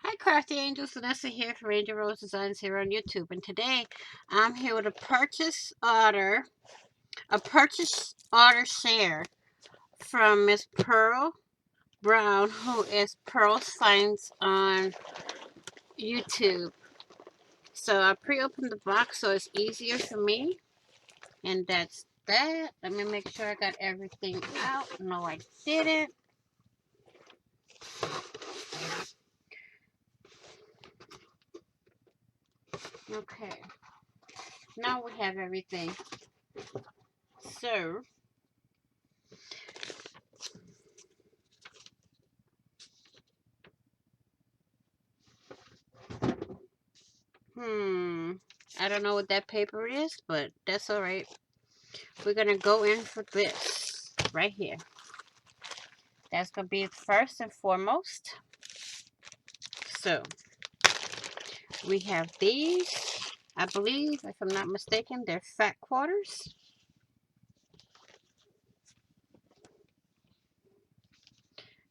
Hi Crafty Angels, Vanessa here for Angel Rose Designs here on YouTube, and today I'm here with a purchase order share from Miss Pearl Brown, who is Pearl's Finds on YouTube. So I pre-opened the box so it's easier for me, and that's that. Let me make sure I got everything out. No, I didn't. Okay, now we have everything. So I don't know what that paper is, but that's alright. We're going to go in for this right here. That's going to be first and foremost. So, we have these. I believe, if I'm not mistaken, they're fat quarters.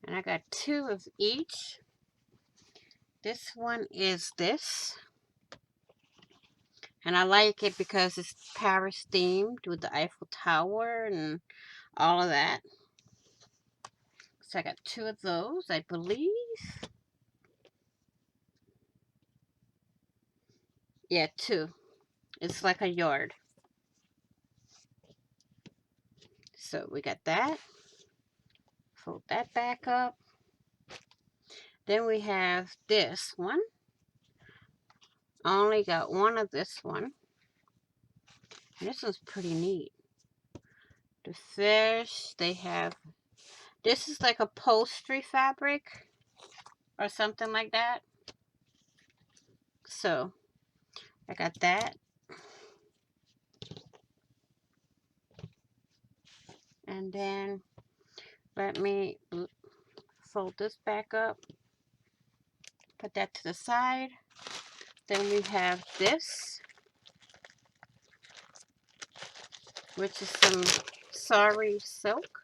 And I got 2 of each. This one is this. And I like it because it's Paris themed with the Eiffel Tower and all of that. So I got 2 of those, I believe. Yeah, 2. It's like a yard. So we got that. Fold that back up. Then we have this one. I only got one of this one. And this one's pretty neat. The fish, they have, this is like upholstery fabric or something like that. So I got that. And then let me fold this back up. Put that to the side. Then we have this, which is some sari silk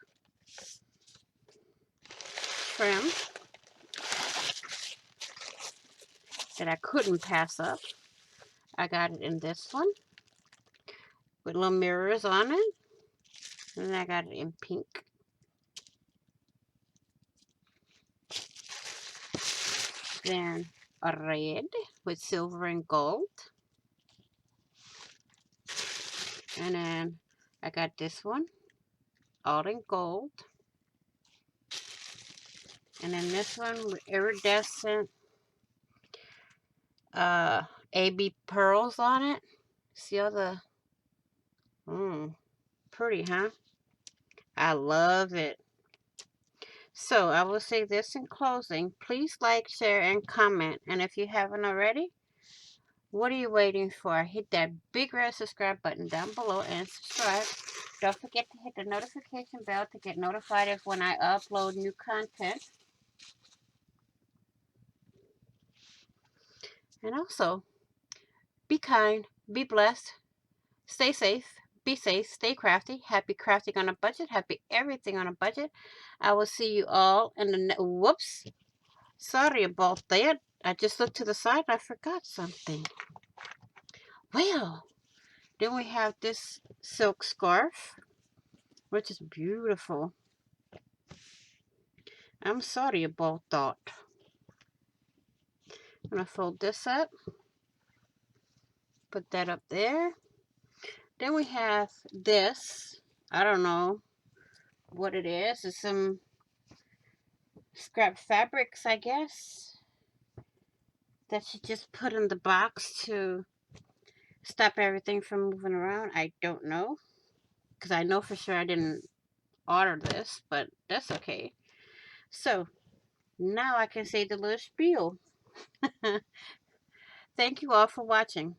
trim that I couldn't pass up. I got it in this one with little mirrors on it. And then I got it in pink. Then a red with silver and gold. And then I got this one all in gold. And then this one with iridescent AB pearls on it. See all the pretty, huh? I love it. So I will say this in closing. Please like, share, and comment. And if you haven't already, what are you waiting for? Hit that big red subscribe button down below and subscribe. Don't forget to hit the notification bell to get notified of when I upload new content. And also, be kind, be blessed, stay safe, be safe, stay crafty. Happy crafting on a budget. Happy everything on a budget. I will see you all in the whoops. Sorry about that. I just looked to the side and I forgot something. Well, then we have this silk scarf, which is beautiful. I'm sorry about that. I'm going to fold this up. Put that up there. Then we have this. I don't know what it is. It's some scrap fabrics, I guess, that she just put in the box to stop everything from moving around. I don't know. Because I know for sure I didn't order this, but that's okay. So, now I can say the little spiel. Thank you all for watching.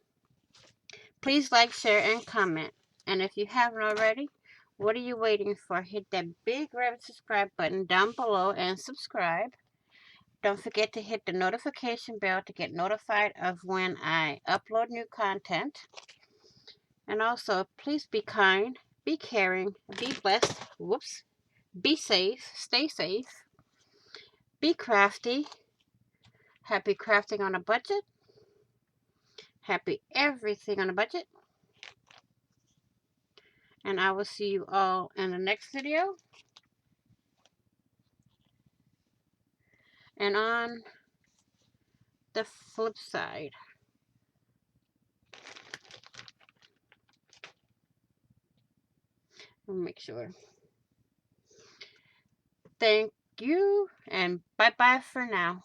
Please like, share, and comment. And if you haven't already, what are you waiting for? Hit that big red subscribe button down below and subscribe. Don't forget to hit the notification bell to get notified of when I upload new content. And also, please be kind, be caring, be blessed, be safe, stay safe, be crafty, Happy crafting on a budget. Happy everything on a budget. And I will see you all in the next video. And on the flip side. I'll make sure. Thank you and bye-bye for now.